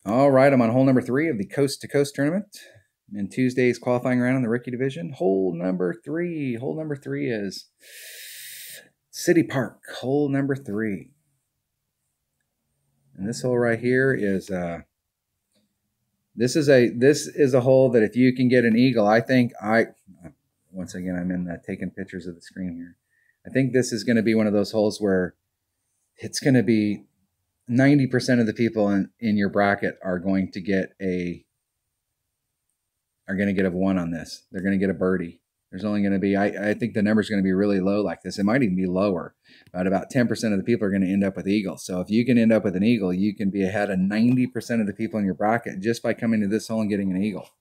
All right, I'm on hole number 3 of the Coast to Coast tournament in Tuesday's qualifying round in the rookie division. Hole number 3. Hole number 3 is City Park. Hole number 3. And this hole right here is this is a hole that if you can get an eagle, I think once again I'm in taking pictures of the screen here. I think this is going to be one of those holes where it's going to be 90% of the people in your bracket are going to get a 1 on this. They're going to get a birdie. There's only going to be, I think the number's going to be really low like this. It might even be lower, but about 10% of the people are going to end up with eagles. So if you can end up with an eagle, you can be ahead of 90% of the people in your bracket just by coming to this hole and getting an eagle.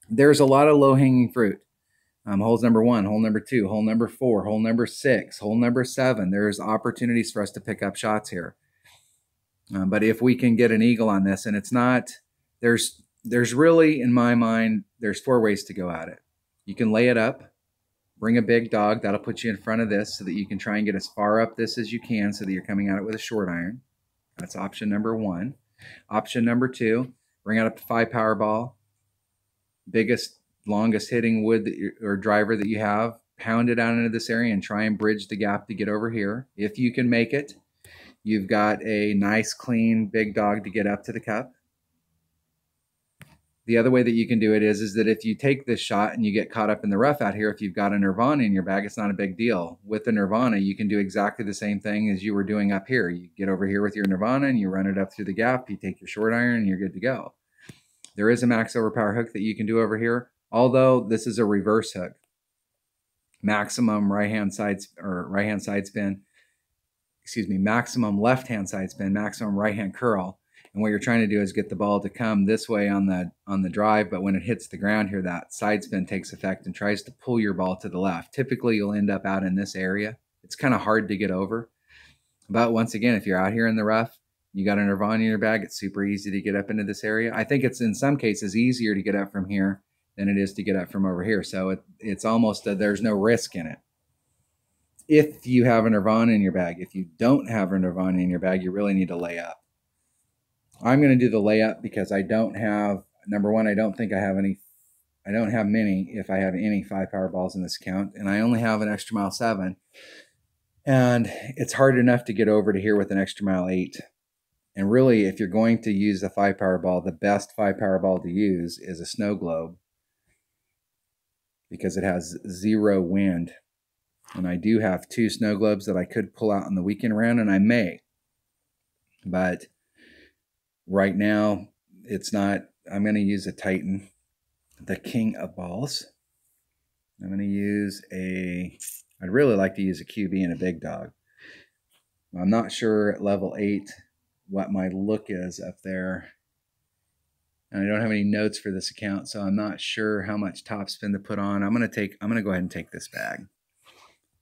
There's a lot of low-hanging fruit. Holes number 1, hole number 2, hole number 4, hole number 6, hole number 7. There's opportunities for us to pick up shots here. But if we can get an eagle on this, and it's not, there's really, in my mind, there's 4 ways to go at it. You can lay it up, bring a big dog. That'll put you in front of this so that you can try and get as far up this as you can so that you're coming at it with a short iron. That's option number 1. Option number 2, bring out a 5 power ball, biggest, longest hitting wood or driver that you have, pound it out into this area and try and bridge the gap to get over here. If you can make it, you've got a nice, clean, big dog to get up to the cup. The other way that you can do it is that if you take this shot and you get caught up in the rough out here, if you've got a Nirvana in your bag, it's not a big deal. With the Nirvana, you can do exactly the same thing as you were doing up here. You get over here with your Nirvana and you run it up through the gap, you take your short iron and you're good to go. There is a max overpower hook that you can do over here, although this is a reverse hook. Maximum right-hand side spin, maximum left-hand side spin, maximum right-hand curl. And what you're trying to do is get the ball to come this way on the drive, but when it hits the ground here, that side spin takes effect and tries to pull your ball to the left. Typically, you'll end up out in this area. It's kind of hard to get over. But once again, if you're out here in the rough, you got a Nirvana in your bag, it's super easy to get up into this area. I think it's in some cases easier to get up from here than it is to get up from over here. So it's almost there's no risk in it. If you have a Nirvana in your bag, if you don't have a Nirvana in your bag, you really need to lay up. I'm going to do the layup because I don't have, number 1, I don't think I have any, I don't have many, if I have any 5 power balls in this account, and I only have an extra mile 7. And it's hard enough to get over to here with an extra mile 8. And really, if you're going to use the 5 power ball, the best 5 power ball to use is a snow globe because it has 0 wind. And I do have 2 snow globes that I could pull out on the weekend round, and I may. But right now, it's not. I'm going to use a Titan, the king of balls. I'm going to use I'd really like to use a QB and a big dog. I'm not sure at level 8 what my look is up there. And I don't have any notes for this account, so I'm not sure how much topspin to put on. I'm going to go ahead and take this bag.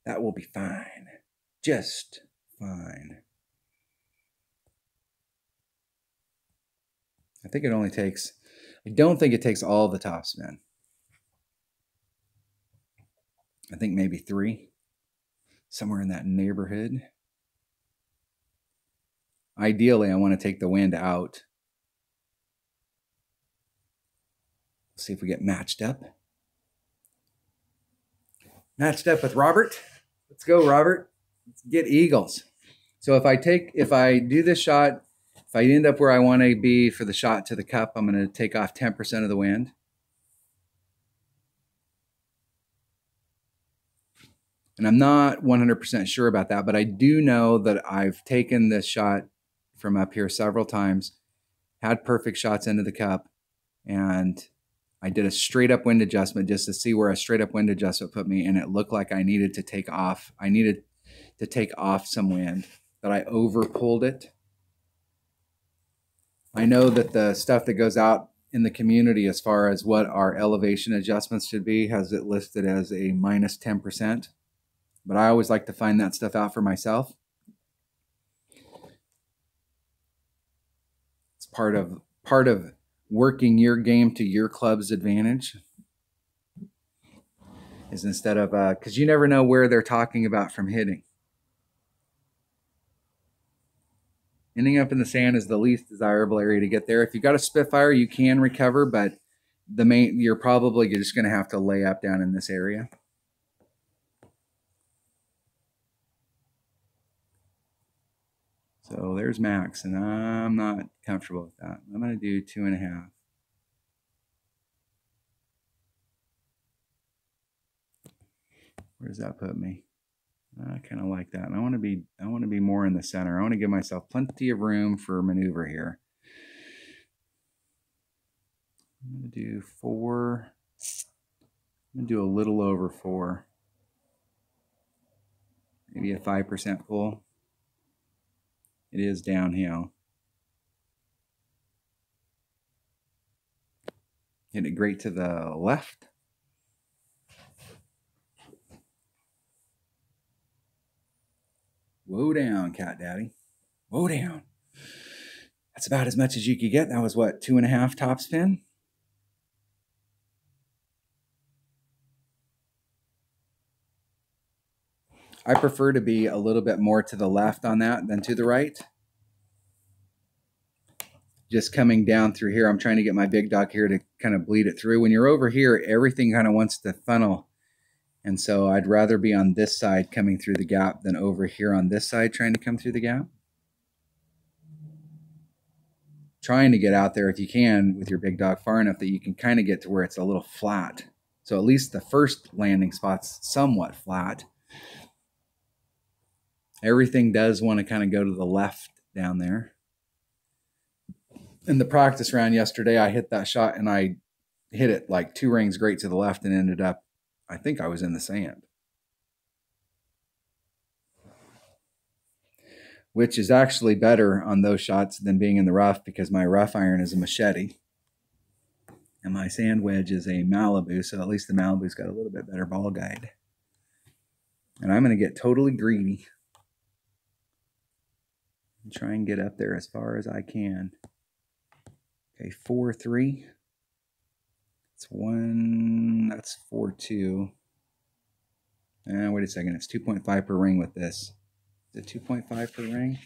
That will be fine. Just fine. I think it only takes, I don't think it takes all the topspin. I think maybe 3, somewhere in that neighborhood. Ideally, I want to take the wind out. Let's see if we get matched up. Matched up with Robert. Let's go, Robert. Let's get eagles. So if I do this shot, if I end up where I want to be for the shot to the cup, I'm going to take off 10% of the wind. And I'm not 100% sure about that, but I do know that I've taken this shot from up here several times, had perfect shots into the cup, and I did a straight up wind adjustment just to see where a straight up wind adjustment put me, and it looked like I needed to take off. I needed to take off some wind, but I over pulled it. I know that the stuff that goes out in the community as far as what our elevation adjustments should be has it listed as a minus 10%, but I always like to find that stuff out for myself. It's part of working your game to your club's advantage. Is instead of, because you never know where they're talking about from hitting. Ending up in the sand is the least desirable area to get there. If you've got a Spitfire, you can recover, but you're probably just going to have to lay up down in this area. So there's max, and I'm not comfortable with that. I'm going to do 2.5. Where does that put me? I kind of like that. And I want to be more in the center. I want to give myself plenty of room for maneuver here. I'm going to do 4. I'm going to do a little over 4. Maybe a 5% pull. It is downhill. Hitting it great to the left. Whoa down, Cat Daddy. Whoa down. That's about as much as you could get. That was what, 2.5 top spin? I prefer to be a little bit more to the left on that than to the right. Just coming down through here, I'm trying to get my big dog here to kind of bleed it through. When you're over here, everything kind of wants to funnel. And so I'd rather be on this side coming through the gap than over here on this side trying to come through the gap. Trying to get out there if you can with your big dog far enough that you can kind of get to where it's a little flat. So at least the first landing spot's somewhat flat. Everything does want to kind of go to the left down there. In the practice round yesterday, I hit that shot and I hit it like 2 rings great to the left and ended up, I think I was in the sand. Which is actually better on those shots than being in the rough because my rough iron is a machete. And my sand wedge is a Malibu, so at least the Malibu's got a little bit better ball guide. And I'm going to get totally greedy. And try and get up there as far as I can. Okay, 4-3. It's 1, that's 4-2. Wait a second, it's 2.5 per ring with this. Is it 2.5 per ring?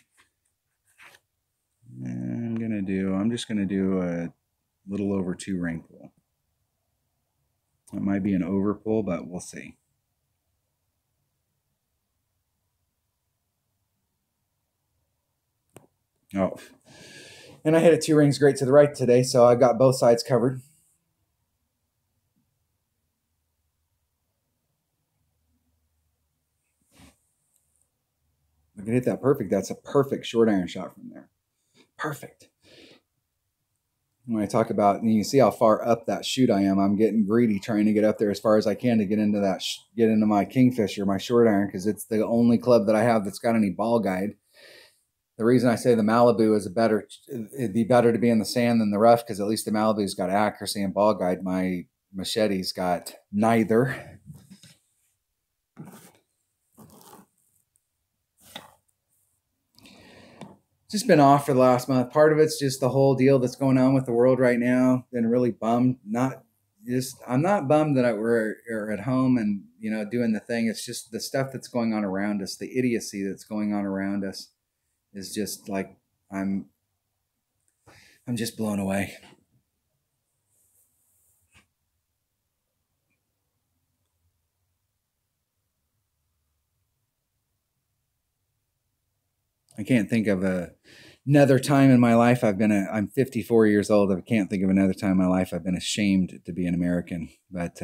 I'm just gonna do a little over 2 ring pull. It might be an over pull, but we'll see. Oh, and I hit it 2 rings great to the right today, so I got both sides covered. I can hit that perfect. That's a perfect short iron shot from there. Perfect. When I talk about, and you can see how far up that chute I am, I'm getting greedy trying to get up there as far as I can to get into that, get into my Kingfisher, my short iron, because it's the only club that I have that's got any ball guide. The reason I say the Malibu is it'd be better to be in the sand than the rough because at least the Malibu's got accuracy and ball guide. My machete's got neither. Just been off for the last month. Part of it's just the whole deal that's going on with the world right now. Been really bummed. I'm not bummed that we're at home and doing the thing. It's just the stuff that's going on around us, the idiocy that's going on around us, is just like I'm just blown away. I can't think of another time in my life I'm 54 years old. I can't think of another time in my life I've been ashamed to be an American. But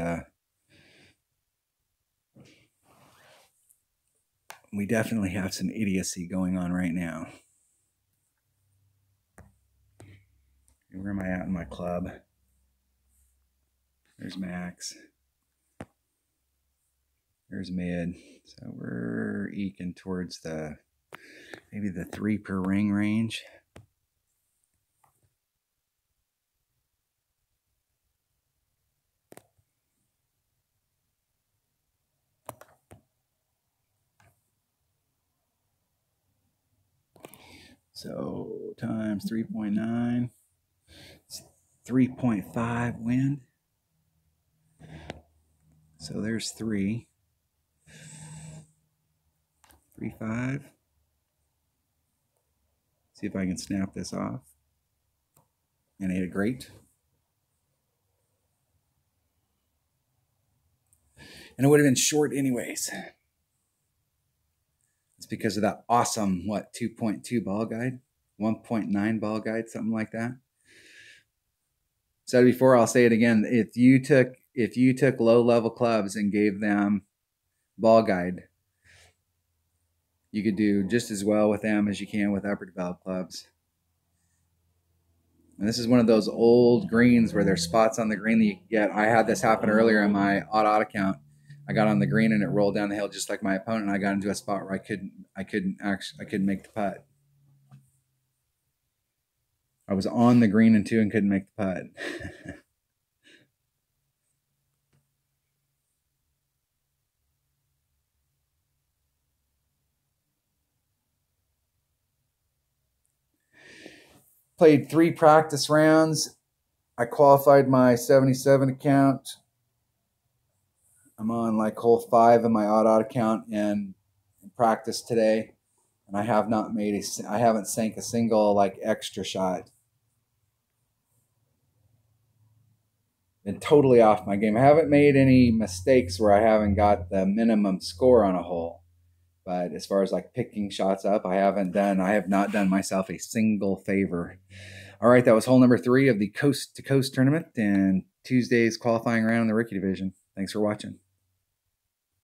we definitely have some idiocy going on right now. Where am I at in my club? There's max. There's mid. So we're eking towards maybe the 3 per ring range. So times 3.9, 3.5 wind. So there's 3. 3.5. See if I can snap this off. And I hit it great. And it would have been short anyways. It's because of that awesome, 2.2 ball guide, 1.9 ball guide, something like that. Said it before, I'll say it again. If you took low level clubs and gave them ball guide, you could do just as well with them as you can with upper developed clubs. And this is one of those old greens where there's spots on the green that you can get. I had this happen earlier in my odd account. I got on the green and it rolled down the hill just like my opponent. And I got into a spot where I couldn't make the putt. I was on the green and two and couldn't make the putt. Played 3 practice rounds. I qualified my 77 account. I'm on like hole 5 in my odd account and practice today. And I have not made I haven't sank a single like extra shot. Been totally off my game. I haven't made any mistakes where I haven't got the minimum score on a hole. But as far as like picking shots up, I have not done myself a single favor. All right, that was hole number 3 of the Coast to Coast tournament and Tuesday's qualifying round in the rookie division. Thanks for watching.